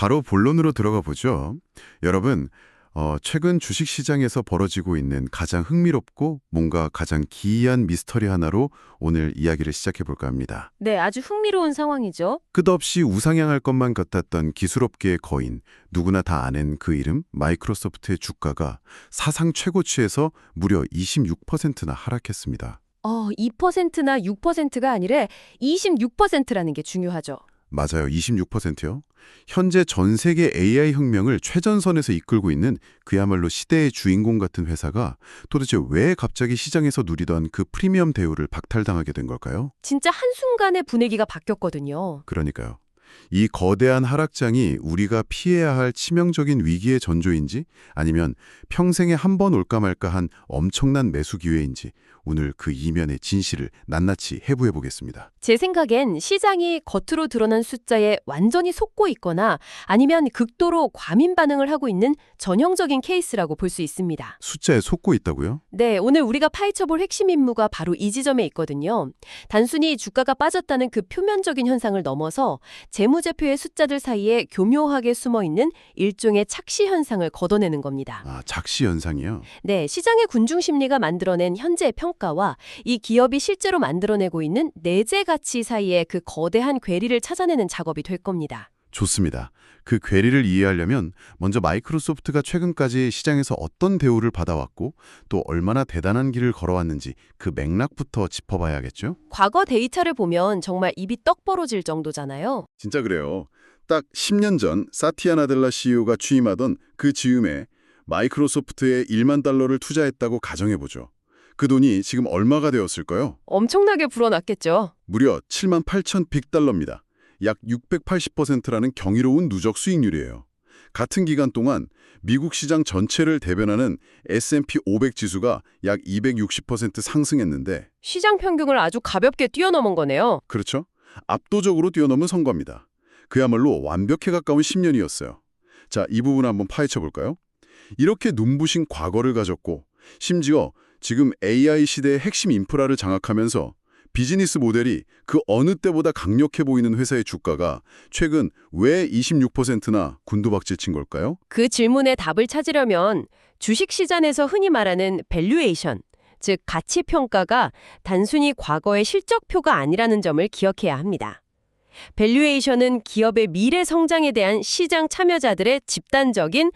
바로 본론으로 들어가 보죠. 여러분, 최근 주식시장에서 벌어지고 있는 가장 흥미롭고 뭔가 가장 기이한 미스터리 하나로 오늘 이야기를 시작해 볼까 합니다. 네, 아주 흥미로운 상황이죠. 끝없이 우상향할 것만 같았던 기술업계의 거인, 누구나 다 아는 그 이름, 마이크로소프트의 주가가 사상 최고치에서 무려 26%나 하락했습니다. 2%나 6%가 아니라 26%라는 게 중요하죠. 맞아요. 26%요. 현재 전 세계 AI 혁명을 최전선에서 이끌고 있는 그야말로 시대의 주인공 같은 회사가 도대체 왜 갑자기 시장에서 누리던 그 프리미엄 대우를 박탈당하게 된 걸까요? 진짜 한순간에 분위기가 바뀌었거든요. 그러니까요. 이 거대한 하락장이 우리가 피해야 할 치명적인 위기의 전조인지 아니면 평생에 한 번 올까 말까 한 엄청난 매수 기회인지 오늘 그 이면의 진실을 낱낱이 해부해 보겠습니다. 제 생각엔 시장이 겉으로 드러난 숫자에 완전히 속고 있거나 아니면 극도로 과민 반응을 하고 있는 전형적인 케이스라고 볼 수 있습니다. 숫자에 속고 있다고요? 네, 오늘 우리가 파헤쳐볼 핵심 임무가 바로 이 지점에 있거든요. 단순히 주가가 빠졌다는 그 표면적인 현상을 넘어서 재무제표의 숫자들 사이에 교묘하게 숨어있는 일종의 착시 현상을 걷어내는 겁니다. 작시 현상이요? 네, 시장의 군중 심리가 만들어낸 현재의 평가와 이 기업이 실제로 만들어내고 있는 내재 가치 사이의 그 거대한 괴리를 찾아내는 작업이 될 겁니다. 좋습니다. 그 괴리를 이해하려면 먼저 마이크로소프트가 최근까지 시장에서 어떤 대우를 받아왔고 또 얼마나 대단한 길을 걸어왔는지 그 맥락부터 짚어봐야겠죠? 과거 데이터를 보면 정말 입이 떡 벌어질 정도잖아요. 진짜 그래요. 딱 10년 전 사티아 나델라 CEO가 취임하던 그 즈음에 마이크로소프트에 1만 달러를 투자했다고 가정해보죠. 그 돈이 지금 얼마가 되었을까요? 엄청나게 불어났겠죠. 무려 7만 8천 빅달러입니다. 약 680%라는 경이로운 누적 수익률이에요. 같은 기간 동안 미국 시장 전체를 대변하는 S&P 500 지수가 약 260% 상승했는데 시장 평균을 아주 가볍게 뛰어넘은 거네요. 그렇죠? 압도적으로 뛰어넘은 성과입니다. 그야말로 완벽에 가까운 10년이었어요. 자, 이 부분 한번 파헤쳐 볼까요? 이렇게 눈부신 과거를 가졌고 심지어 지금 AI 시대의 핵심 인프라를 장악하면서 비즈니스 모델이 그 어느 때보다 강력해 보이는 회사의 주가가 최근 왜 26%나 gun두박질 친 걸까요? 그 질문에 답을 찾으려면 주식시장에서 흔히 말하는 밸류에이션, 즉 가치 평가가 단순히 과거의 실적표가 아니라는 점을 기억해야 합니다. 밸류에이션은 기업의 미래 성장에 대한 시장 참여자들의 집단적인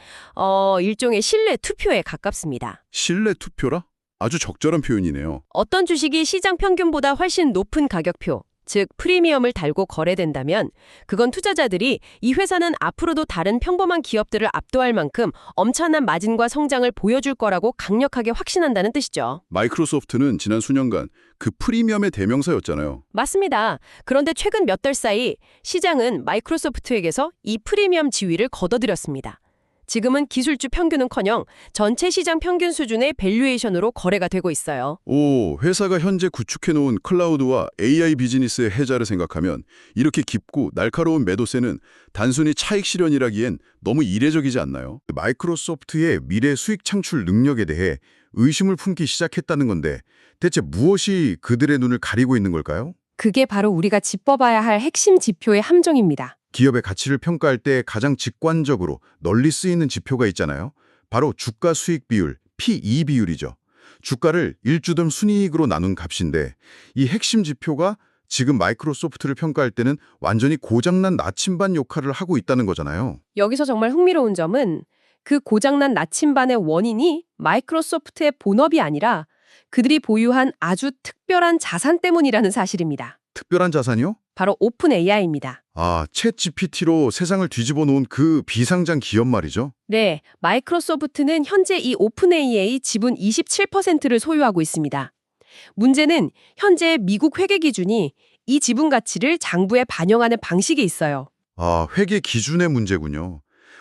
일종의 신뢰 투표에 가깝습니다. 신뢰 투표라? 아주 적절한 표현이네요. 어떤 주식이 시장 평균보다 훨씬 높은 가격표, 즉 프리미엄을 달고 거래된다면 그건 투자자들이 이 회사는 앞으로도 다른 평범한 기업들을 압도할 만큼 엄청난 마진과 성장을 보여줄 거라고 강력하게 확신한다는 뜻이죠. 마이크로소프트는 지난 수년간 그 프리미엄의 대명사였잖아요. 맞습니다. 그런데 최근 몇 달 사이 시장은 마이크로소프트에게서 이 프리미엄 지위를 거둬들였습니다. 지금은 기술주 평균은커녕 전체 시장 평균 수준의 밸류에이션으로 거래가 되고 있어요. 회사가 현재 구축해놓은 클라우드와 AI 비즈니스의 해자를 생각하면 이렇게 깊고 날카로운 매도세는 단순히 차익 실현이라기엔 너무 이례적이지 않나요? 마이크로소프트의 미래 수익 창출 능력에 대해 의심을 품기 시작했다는 건데 대체 무엇이 그들의 눈을 가리고 있는 걸까요? 그게 바로 우리가 짚어봐야 할 핵심 지표의 함정입니다. 기업의 가치를 평가할 때 가장 직관적으로 널리 쓰이는 지표가 있잖아요. 바로 주가 수익 비율, P/E 비율이죠. 주가를 일주등 순이익으로 나눈 값인데 이 핵심 지표가 지금 마이크로소프트를 평가할 때는 완전히 고장난 나침반 역할을 하고 있다는 거잖아요. 여기서 정말 흥미로운 점은 그 고장난 나침반의 원인이 마이크로소프트의 본업이 아니라 그들이 보유한 아주 특별한 자산 때문이라는 사실입니다. 특별한 자산이요? 바로 오픈 AI입니다. 챗 GPT로 세상을 뒤집어 놓은 그 비상장 기업 말이죠. 네, 마이크로소프트는 현재 이 오픈 AI 지분 27%를 소유하고 있습니다. 문제는 현재 미국 회계 기준이 이 지분 가치를 장부에 반영하는 방식이 있어요. 회계 기준의 문제군요.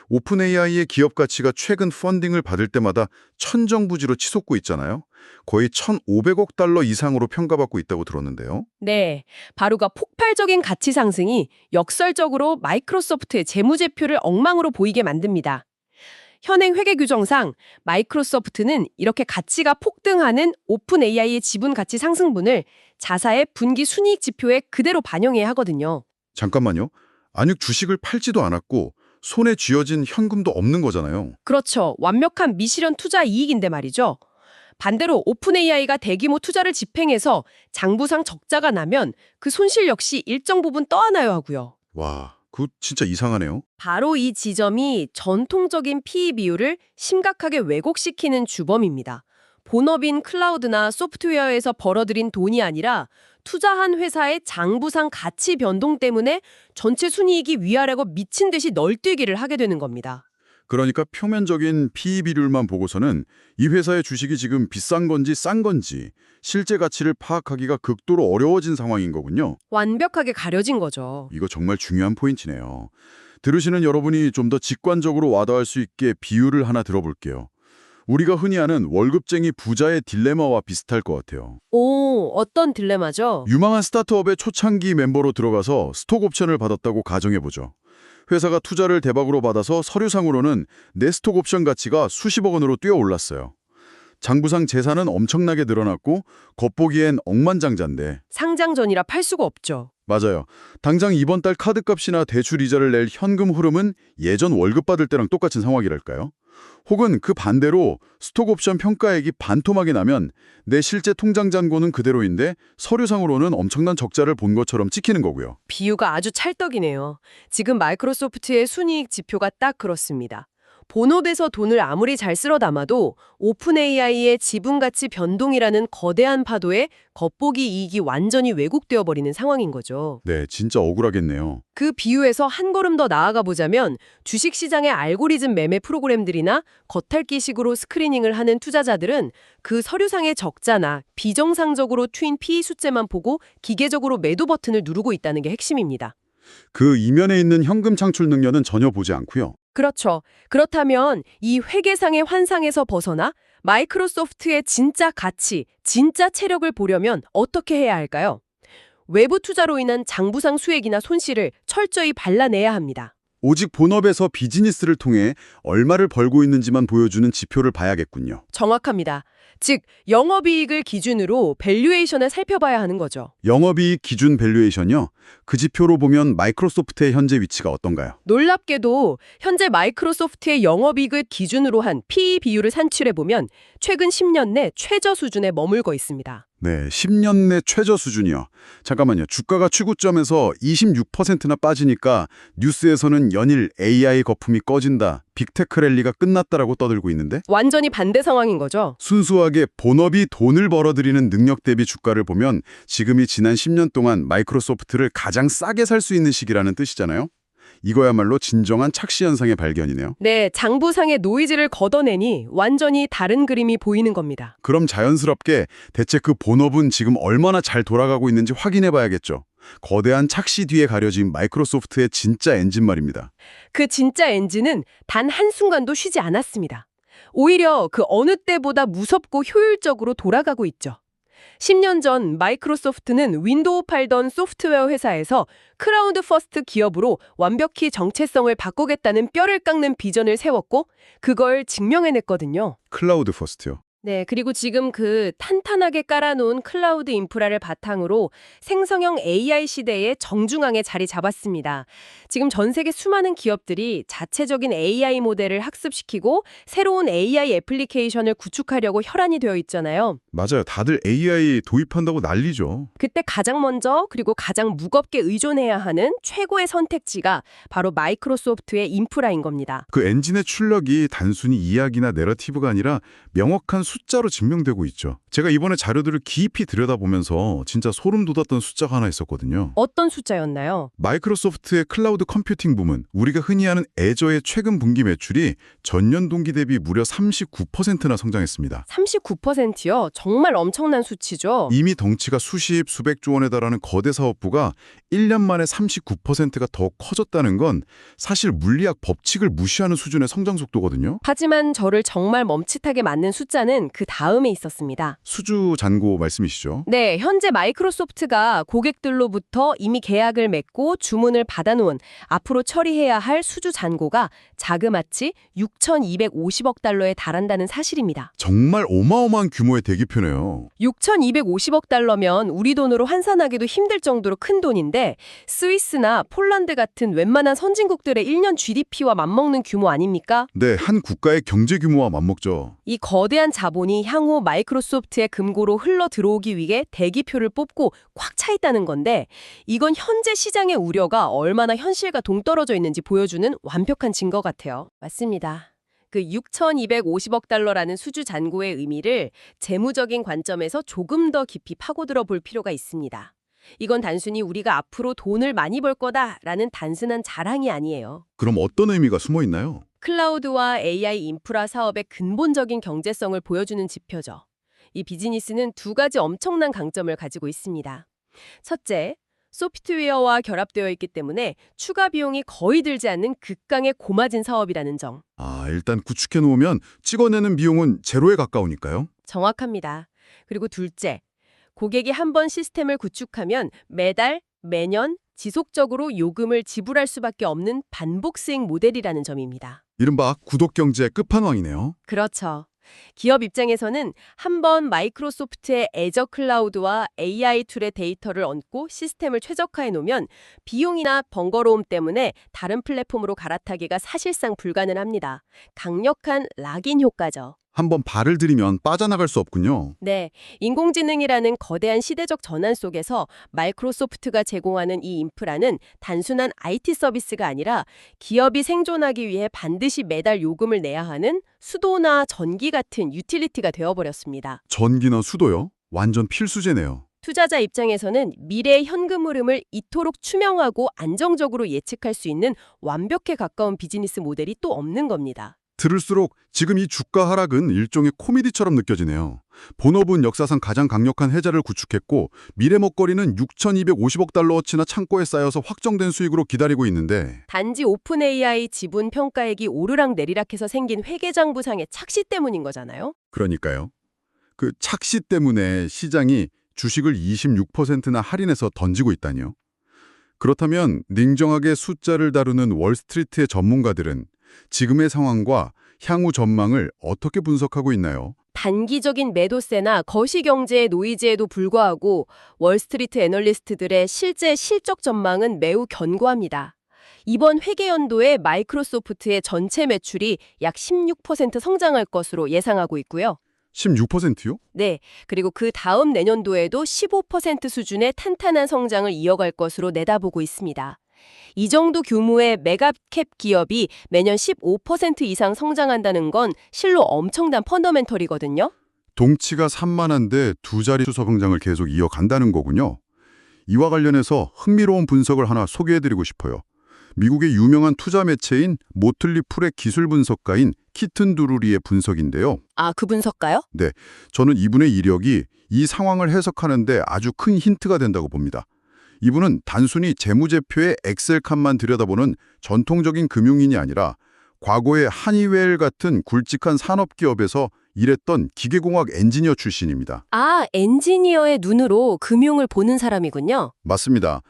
오픈 AI의 기업 가치가 최근 펀딩을 받을 때마다 천정부지로 치솟고 있잖아요. 거의 1,500억 달러 이상으로 평가받고 있다고 들었는데요. 네, 바로가 폭발적인 가치 상승이 역설적으로 마이크로소프트의 재무제표를 엉망으로 보이게 만듭니다. 현행 회계 규정상 마이크로소프트는 이렇게 가치가 폭등하는 오픈 AI의 지분 가치 상승분을 자사의 분기 순이익 지표에 그대로 반영해야 하거든요. 잠깐만요. 아니 주식을 팔지도 않았고 손에 쥐어진 현금도 없는 거잖아요. 그렇죠. 완벽한 미실현 투자 이익인데 말이죠. 반대로 오픈 AI가 대규모 투자를 집행해서 장부상 적자가 나면 그 손실 역시 일정 부분 떠안아야 하고요. 와, 그거 진짜 이상하네요. 바로 이 지점이 전통적인 PE 비율을 심각하게 왜곡시키는 주범입니다. 본업인 클라우드나 소프트웨어에서 벌어들인 돈이 아니라 투자한 회사의 장부상 가치 변동 때문에 전체 순이익이 위아래고 미친 듯이 널뛰기를 하게 되는 겁니다. 그러니까 표면적인 PE 비율만 보고서는 이 회사의 주식이 지금 비싼 건지 싼 건지 실제 가치를 파악하기가 극도로 어려워진 상황인 거군요. 완벽하게 가려진 거죠. 이거 정말 중요한 포인트네요. 들으시는 여러분이 좀 더 직관적으로 와닿을 수 있게 비유를 하나 들어볼게요. 우리가 흔히 아는 월급쟁이 부자의 딜레마와 비슷할 것 같아요. 오, 어떤 딜레마죠? 유망한 스타트업의 초창기 멤버로 들어가서 스톡 옵션을 받았다고 가정해보죠. 회사가 투자를 대박으로 받아서 서류상으로는 내 스톡 옵션 가치가 수십억 원으로 뛰어올랐어요. 장부상 재산은 엄청나게 늘어났고 겉보기엔 억만장자인데 상장 전이라 팔 수가 없죠. 맞아요. 당장 이번 달 카드값이나 대출 이자를 낼 현금 흐름은 예전 월급 받을 때랑 똑같은 상황이랄까요? 혹은 그 반대로 스톡 옵션 평가액이 반토막이 나면 내 실제 통장 잔고는 그대로인데 서류상으로는 엄청난 적자를 본 것처럼 찍히는 거고요. 비유가 아주 찰떡이네요. 지금 마이크로소프트의 순이익 지표가 딱 그렇습니다. 본업에서 돈을 아무리 잘 쓸어 담아도 오픈 AI의 지분 가치 변동이라는 거대한 파도에 겉보기 이익이 완전히 왜곡되어 버리는 상황인 거죠. 네, 진짜 억울하겠네요. 그 비유에서 한 걸음 더 나아가 보자면 주식시장의 알고리즘 매매 프로그램들이나 겉핥기식으로 스크리닝을 하는 투자자들은 그 서류상의 적자나 비정상적으로 튠 PE 숫자만 보고 기계적으로 매도 버튼을 누르고 있다는 게 핵심입니다. 그 이면에 있는 현금 창출 능력은 전혀 보지 않고요. 그렇죠. 그렇다면 이 회계상의 환상에서 벗어나 마이크로소프트의 진짜 가치, 진짜 체력을 보려면 어떻게 해야 할까요? 외부 투자로 인한 장부상 수익이나 손실을 철저히 발라내야 합니다. 오직 본업에서 비즈니스를 통해 얼마를 벌고 있는지만 보여주는 지표를 봐야겠군요. 정확합니다. 즉, 영업이익을 기준으로 밸류에이션을 살펴봐야 하는 거죠. 영업이익 기준 밸류에이션이요? 그 지표로 보면 마이크로소프트의 현재 위치가 어떤가요? 놀랍게도 현재 마이크로소프트의 영업이익을 기준으로 한 PE 비율을 산출해보면 최근 10년 내 최저 수준에 머물고 있습니다. 네, 10년 내 최저 수준이요. 잠깐만요. 주가가 최고점에서 26%나 빠지니까 뉴스에서는 연일 AI 거품이 꺼진다, 빅테크 랠리가 끝났다라고 떠들고 있는데 완전히 반대 상황인 거죠. 순수하게 본업이 돈을 벌어들이는 능력 대비 주가를 보면 지금이 지난 10년 동안 마이크로소프트를 가장 싸게 살 수 있는 시기라는 뜻이잖아요. 이거야말로 진정한 착시 현상의 발견이네요. 네, 장부상의 노이즈를 걷어내니 완전히 다른 그림이 보이는 겁니다. 그럼 자연스럽게 대체 그 본업은 지금 얼마나 잘 돌아가고 있는지 확인해 봐야겠죠. 거대한 착시 뒤에 가려진 마이크로소프트의 진짜 엔진 말입니다. 그 진짜 엔진은 단 한순간도 쉬지 않았습니다. 오히려 그 어느 때보다 무섭고 효율적으로 돌아가고 있죠. 10년 전 마이크로소프트는 윈도우 팔던 소프트웨어 회사에서 크라우드 퍼스트 기업으로 완벽히 정체성을 바꾸겠다는 뼈를 깎는 비전을 세웠고 그걸 증명해냈거든요. 클라우드 퍼스트요. 네, 그리고 지금 그 탄탄하게 깔아놓은 클라우드 인프라를 바탕으로 생성형 AI 시대의 정중앙에 자리 잡았습니다. 지금 전 세계 수많은 기업들이 자체적인 AI 모델을 학습시키고 새로운 AI 애플리케이션을 구축하려고 혈안이 되어 있잖아요. 맞아요. 다들 AI 도입한다고 난리죠. 그때 가장 먼저 그리고 가장 무겁게 의존해야 하는 최고의 선택지가 바로 마이크로소프트의 인프라인 겁니다. 그 엔진의 출력이 단순히 이야기나 내러티브가 아니라 명확한 숫자로 증명되고 있죠. 제가 이번에 자료들을 깊이 들여다보면서 진짜 소름 돋았던 숫자가 하나 있었거든요. 어떤 숫자였나요? 마이크로소프트의 클라우드 컴퓨팅 부문, 우리가 흔히 아는 애저의 최근 분기 매출이 전년 동기 대비 무려 39%나 성장했습니다. 39%요? 정말 엄청난 수치죠. 이미 덩치가 수십, 수백조 원에 달하는 거대 사업부가 1년 만에 39%가 더 커졌다는 건 사실 물리학 법칙을 무시하는 수준의 성장 속도거든요. 하지만 저를 정말 멈칫하게 만든 숫자는 그 다음에 있었습니다. 수주 잔고 말씀이시죠? 네, 현재 마이크로소프트가 고객들로부터 이미 계약을 맺고 주문을 받아놓은 앞으로 처리해야 할 수주 잔고가 자그마치 6,250억 달러에 달한다는 사실입니다. 정말 어마어마한 규모의 대기표네요. 6,250억 달러면 우리 돈으로 환산하기도 힘들 정도로 큰 돈인데 스위스나 폴란드 같은 웬만한 선진국들의 1년 GDP와 맞먹는 규모 아닙니까? 네, 한 국가의 경제 규모와 맞먹죠. 이 거대한 자본이 향후 마이크로소프트의 금고로 흘러 들어오기 위해 대기표를 뽑고 꽉 차 있다는 건데 이건 현재 시장의 우려가 얼마나 현실과 동떨어져 있는지 보여주는 완벽한 증거 같아요. 맞습니다. 그 6,250억 달러라는 수주 잔고의 의미를 재무적인 관점에서 조금 더 깊이 파고들어 볼 필요가 있습니다. 이건 단순히 우리가 앞으로 돈을 많이 벌 거다라는 단순한 자랑이 아니에요. 그럼 어떤 의미가 숨어 있나요? 클라우드와 AI 인프라 사업의 근본적인 경제성을 보여주는 지표죠. 이 비즈니스는 두 가지 엄청난 강점을 가지고 있습니다. 첫째, 소프트웨어와 결합되어 있기 때문에 추가 비용이 거의 들지 않는 극강의 고마진 사업이라는 점. 일단 구축해 놓으면 찍어내는 비용은 제로에 가까우니까요. 정확합니다. 그리고 둘째, 고객이 한 번 시스템을 구축하면 매달, 매년 지속적으로 요금을 지불할 수밖에 없는 반복 수익 모델이라는 점입니다. 이른바 구독 경제의 끝판왕이네요. 그렇죠. 기업 입장에서는 한번 마이크로소프트의 애저 클라우드와 AI 툴의 데이터를 얹고 시스템을 최적화해 놓으면 비용이나 번거로움 때문에 다른 플랫폼으로 갈아타기가 사실상 불가능합니다. 강력한 락인 효과죠. 한번 발을 들이면 빠져나갈 수 없군요. 네, 인공지능이라는 거대한 시대적 전환 속에서 마이크로소프트가 제공하는 이 인프라는 단순한 IT 서비스가 아니라 기업이 생존하기 위해 반드시 매달 요금을 내야 하는 수도나 전기 같은 유틸리티가 되어버렸습니다. 전기나 수도요? 완전 필수제네요. 투자자 입장에서는 미래의 현금 흐름을 이토록 투명하고 안정적으로 예측할 수 있는 완벽에 가까운 비즈니스 모델이 또 없는 겁니다. 들을수록 지금 이 주가 하락은 일종의 코미디처럼 느껴지네요. 본업은 역사상 가장 강력한 해자를 구축했고 미래 먹거리는 6,250억 달러어치나 창고에 쌓여서 확정된 수익으로 기다리고 있는데 단지 오픈 AI 지분 평가액이 오르락 내리락해서 생긴 회계장부상의 착시 때문인 거잖아요. 그러니까요. 그 착시 때문에 시장이 주식을 26%나 할인해서 던지고 있다니요. 그렇다면 냉정하게 숫자를 다루는 월스트리트의 전문가들은 지금의 상황과 향후 전망을 어떻게 분석하고 있나요? 단기적인 매도세나 거시경제의 노이즈에도 불구하고 월스트리트 애널리스트들의 실제 실적 전망은 매우 견고합니다. 이번 회계연도에 마이크로소프트의 전체 매출이 약 16% 성장할 것으로 예상하고 있고요. 16%요? 네, 그리고 그 다음 내년도에도 15% 수준의 탄탄한 성장을 이어갈 것으로 내다보고 있습니다. 이 정도 규모의 메가캡 기업이 매년 15% 이상 성장한다는 건 실로 엄청난 펀더멘털이거든요. 동치가 산만한데 두 자릿수 성장을 계속 이어간다는 거군요. 이와 관련해서 흥미로운 분석을 하나 소개해드리고 싶어요. 미국의 유명한 투자 매체인 모틀리 풀의 기술 분석가인 키튼 두루리의 분석인데요. 그 분석가요? 네, 저는 이분의 이력이 이 상황을 해석하는데 아주 큰 힌트가 된다고 봅니다. 이분은 단순히 재무제표의 엑셀칸만 들여다보는 전통적인 금융인이 아니라 과거의 하니웰 같은 굵직한 산업기업에서 일했던 기계공학 엔지니어 출신입니다. 엔지니어의 눈으로 금융을 보는 사람이군요. 맞습니다.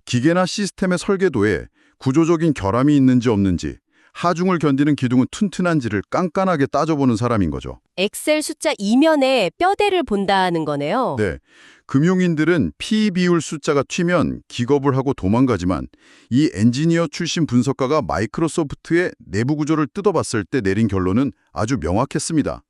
기계나 시스템의 설계도에 구조적인 결함이 있는지 없는지, 하중을 견디는 기둥은 튼튼한지를 깐깐하게 따져보는 사람인 거죠. 엑셀 숫자 이면에 뼈대를 본다는 거네요. 네, 금융인들은 PE 비율 숫자가 튀면 기겁을 하고 도망가지만 이 엔지니어 출신 분석가가 마이크로소프트의 내부 구조를 뜯어봤을 때 내린 결론은 아주 명확했습니다.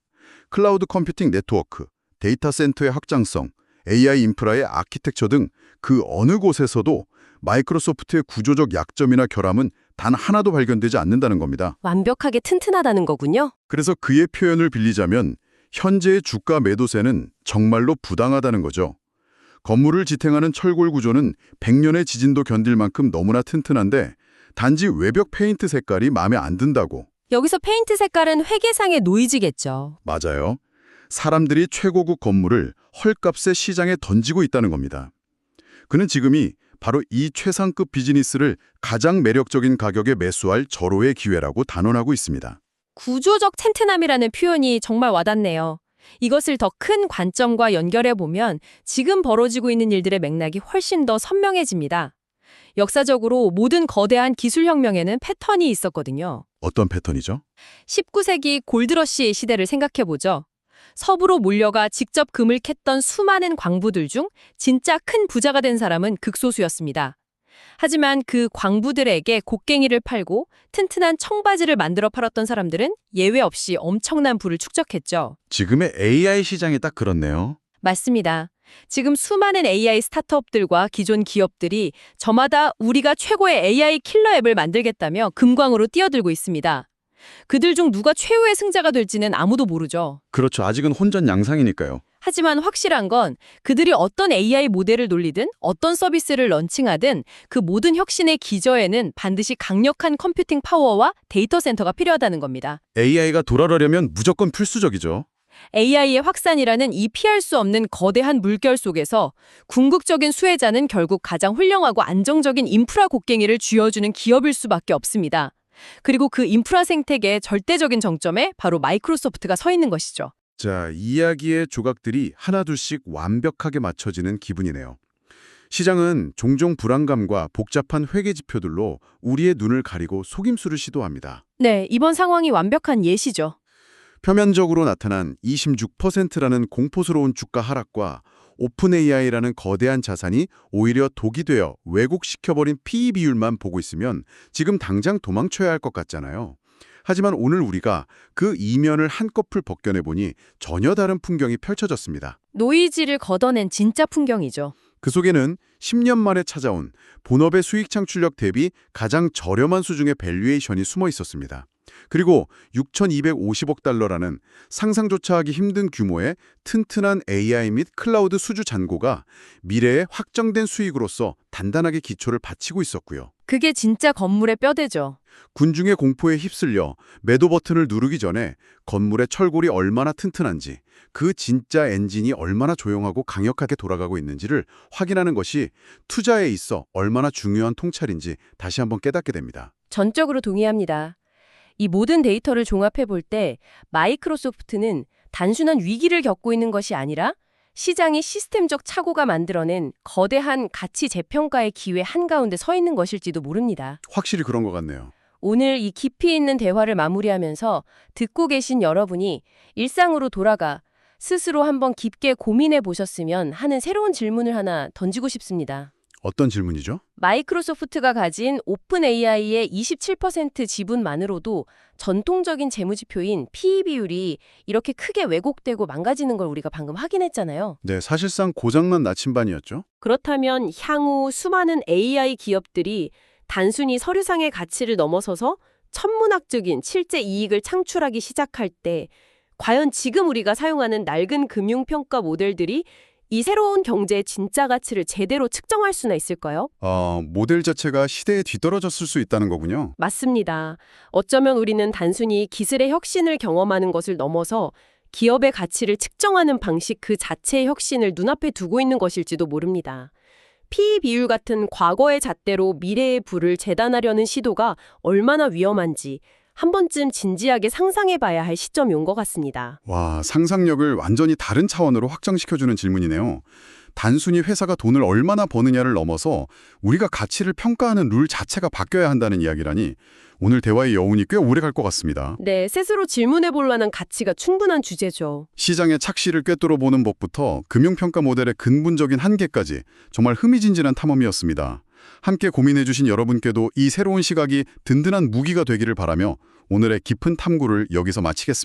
클라우드 컴퓨팅 네트워크, 데이터 센터의 확장성, AI 인프라의 아키텍처 등 그 어느 곳에서도 마이크로소프트의 구조적 약점이나 결함은 단 하나도 발견되지 않는다는 겁니다. 완벽하게 튼튼하다는 거군요. 그래서 그의 표현을 빌리자면 현재의 주가 매도세는 정말로 부당하다는 거죠. 건물을 지탱하는 철골 구조는 100년의 지진도 견딜 만큼 너무나 튼튼한데 단지 외벽 페인트 색깔이 마음에 안 든다고. 여기서 페인트 색깔은 회계상의 노이즈겠죠. 맞아요. 사람들이 최고급 건물을 헐값에 시장에 던지고 있다는 겁니다. 그는 지금이 바로 이 최상급 비즈니스를 가장 매력적인 가격에 매수할 절호의 기회라고 단언하고 있습니다. 구조적 튼튼함이라는 표현이 정말 와닿네요. 이것을 더 큰 관점과 연결해보면 지금 벌어지고 있는 일들의 맥락이 훨씬 더 선명해집니다. 역사적으로 모든 거대한 기술혁명에는 패턴이 있었거든요. 어떤 패턴이죠? 19세기 골드러시 시대를 생각해보죠. 서부로 몰려가 직접 금을 캤던 수많은 광부들 중 진짜 큰 부자가 된 사람은 극소수였습니다. 하지만 그 광부들에게 곡괭이를 팔고 튼튼한 청바지를 만들어 팔았던 사람들은 예외 없이 엄청난 부를 축적했죠. 지금의 AI 시장이 딱 그렇네요. 맞습니다. 지금 수많은 AI 스타트업들과 기존 기업들이 저마다 우리가 최고의 AI 킬러 앱을 만들겠다며 금광으로 뛰어들고 있습니다. 그들 중 누가 최후의 승자가 될지는 아무도 모르죠. 그렇죠. 아직은 혼전양상이니까요. 하지만 확실한 건 그들이 어떤 AI 모델을 놀리든 어떤 서비스를 런칭하든 그 모든 혁신의 기저에는 반드시 강력한 컴퓨팅 파워와 데이터 센터가 필요하다는 겁니다. AI가 돌아가려면 무조건 필수적이죠. AI의 확산이라는 이 피할 수 없는 거대한 물결 속에서 궁극적인 수혜자는 결국 가장 훌륭하고 안정적인 인프라 곡괭이를 쥐어주는 기업일 수밖에 없습니다. 그리고 그 인프라 생태계의 절대적인 정점에 바로 마이크로소프트가 서 있는 것이죠. 자, 이야기의 조각들이 하나둘씩 완벽하게 맞춰지는 기분이네요. 시장은 종종 불안감과 복잡한 회계 지표들로 우리의 눈을 가리고 속임수를 시도합니다. 네, 이번 상황이 완벽한 예시죠. 표면적으로 나타난 26%라는 공포스러운 주가 하락과 오픈 AI라는 거대한 자산이 오히려 독이 되어 왜곡시켜버린 PE 비율만 보고 있으면 지금 당장 도망쳐야 할 것 같잖아요. 하지만 오늘 우리가 그 이면을 한꺼풀 벗겨내보니 전혀 다른 풍경이 펼쳐졌습니다. 노이즈를 걷어낸 진짜 풍경이죠. 그 속에는 10년 만에 찾아온 본업의 수익 창출력 대비 가장 저렴한 수준의 밸류에이션이 숨어 있었습니다. 그리고 6,250억 달러라는 상상조차 하기 힘든 규모의 튼튼한 AI 및 클라우드 수주 잔고가 미래의 확정된 수익으로서 단단하게 기초를 받치고 있었고요. 그게 진짜 건물의 뼈대죠. 군중의 공포에 휩쓸려 매도 버튼을 누르기 전에 건물의 철골이 얼마나 튼튼한지, 그 진짜 엔진이 얼마나 조용하고 강력하게 돌아가고 있는지를 확인하는 것이 투자에 있어 얼마나 중요한 통찰인지 다시 한번 깨닫게 됩니다. 전적으로 동의합니다. 이 모든 데이터를 종합해 볼 때 마이크로소프트는 단순한 위기를 겪고 있는 것이 아니라 시장이 시스템적 착오가 만들어낸 거대한 가치 재평가의 기회 한가운데 서 있는 것일지도 모릅니다. 확실히 그런 것 같네요. 오늘 이 깊이 있는 대화를 마무리하면서 듣고 계신 여러분이 일상으로 돌아가 스스로 한번 깊게 고민해 보셨으면 하는 새로운 질문을 하나 던지고 싶습니다. 어떤 질문이죠? 마이크로소프트가 가진 오픈 AI의 27% 지분만으로도 전통적인 재무지표인 PE 비율이 이렇게 크게 왜곡되고 망가지는 걸 우리가 방금 확인했잖아요. 네, 사실상 고장난 나침반이었죠. 그렇다면 향후 수많은 AI 기업들이 단순히 서류상의 가치를 넘어서서 천문학적인 실제 이익을 창출하기 시작할 때 과연 지금 우리가 사용하는 낡은 금융평가 모델들이 이 새로운 경제의 진짜 가치를 제대로 측정할 수나 있을까요? 모델 자체가 시대에 뒤떨어졌을 수 있다는 거군요. 맞습니다. 어쩌면 우리는 단순히 기술의 혁신을 경험하는 것을 넘어서 기업의 가치를 측정하는 방식 그 자체의 혁신을 눈앞에 두고 있는 것일지도 모릅니다. PE 비율 같은 과거의 잣대로 미래의 부를 재단하려는 시도가 얼마나 위험한지 한 번쯤 진지하게 상상해봐야 할 시점이 온 것 같습니다. 와, 상상력을 완전히 다른 차원으로 확장시켜주는 질문이네요. 단순히 회사가 돈을 얼마나 버느냐를 넘어서 우리가 가치를 평가하는 룰 자체가 바뀌어야 한다는 이야기라니 오늘 대화의 여운이 꽤 오래 갈 것 같습니다. 네, 스스로 질문해볼 만한 가치가 충분한 주제죠. 시장의 착시를 꿰뚫어 보는 법부터 금융평가 모델의 근본적인 한계까지 정말 흥미진진한 탐험이었습니다. 함께 고민해주신 여러분께도 이 새로운 시각이 든든한 무기가 되기를 바라며 오늘의 깊은 탐구를 여기서 마치겠습니다.